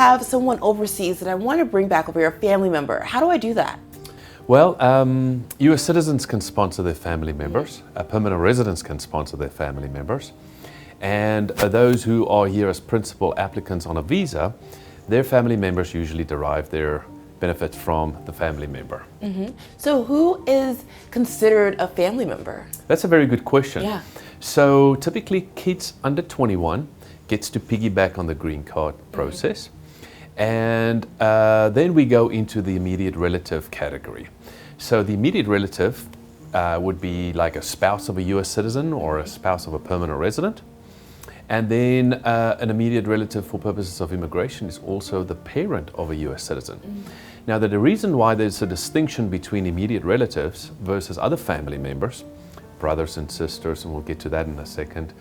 have someone overseas that I want to bring back over here, a family member. How do I do that? Well, U.S. citizens can sponsor their family members. Permanent residents can sponsor their family members. And those who are here as principal applicants on a visa, their family members usually derive their benefits from the family member. So who is considered a family member? That's a very good question. Yeah. So typically kids under 21 gets to piggyback on the green card process. And then we go into the immediate relative category. So the immediate relative would be like a spouse of a U.S. citizen or a spouse of a permanent resident. And then an immediate relative for purposes of immigration is also the parent of a U.S. citizen. Now, the reason why there's a distinction between immediate relatives versus other family members, brothers and sisters, and we'll get to that in a second,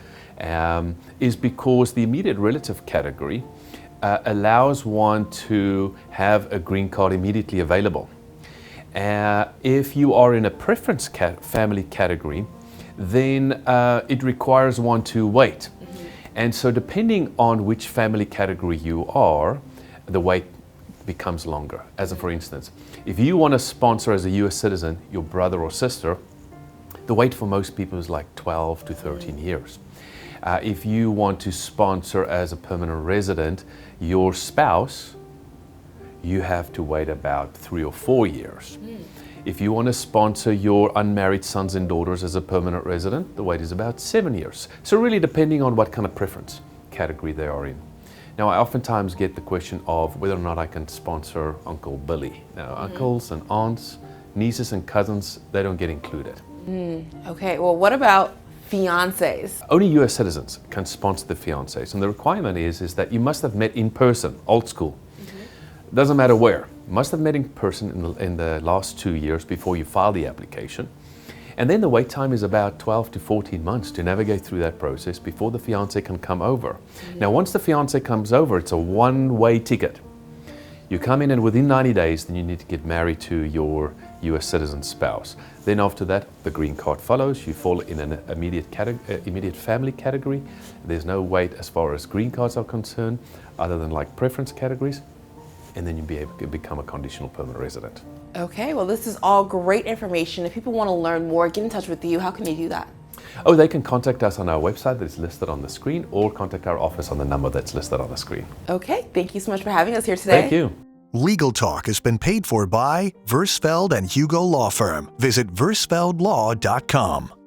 is because the immediate relative category allows one to have a green card immediately available. If you are in a preference family category, then it requires one to wait. And so depending on which family category you are, the wait becomes longer. As for instance, if you want to sponsor as a U.S. citizen your brother or sister, the wait for most people is like 12 to 13 years. If you want to sponsor as a permanent resident your spouse, you have to wait about 3 or 4 years. If you want to sponsor your unmarried sons and daughters as a permanent resident, the wait is about 7 years. So really depending on what kind of preference category they are in. Now, I oftentimes get the question of whether or not I can sponsor Uncle Billy. Now, uncles and aunts, nieces and cousins, they don't get included. Okay, well, what about fiancés? Only U.S. citizens can sponsor the fiancés, and the requirement is that you must have met in person, old school. Doesn't matter where. You must have met in person in the last 2 years before you file the application. And then the wait time is about 12 to 14 months to navigate through that process before the fiancé can come over. Now, once the fiancé comes over, it's a one-way ticket. You come in and within 90 days, then you need to get married to your U.S. citizen spouse. Then after that, the green card follows. You fall in an immediate family category. There's no wait as far as green cards are concerned, other than like preference categories. And then you'll be able to become a conditional permanent resident. Okay, well, this is all great information. If people want to learn more, get in touch with you, how can they do that? Oh, they can contact us on our website that is listed on the screen, or contact our office on the number that's listed on the screen. Okay, thank you so much for having us here today. Thank you. Legal Talk has been paid for by Versfeld and Hugo Law Firm. Visit versfeldlaw.com.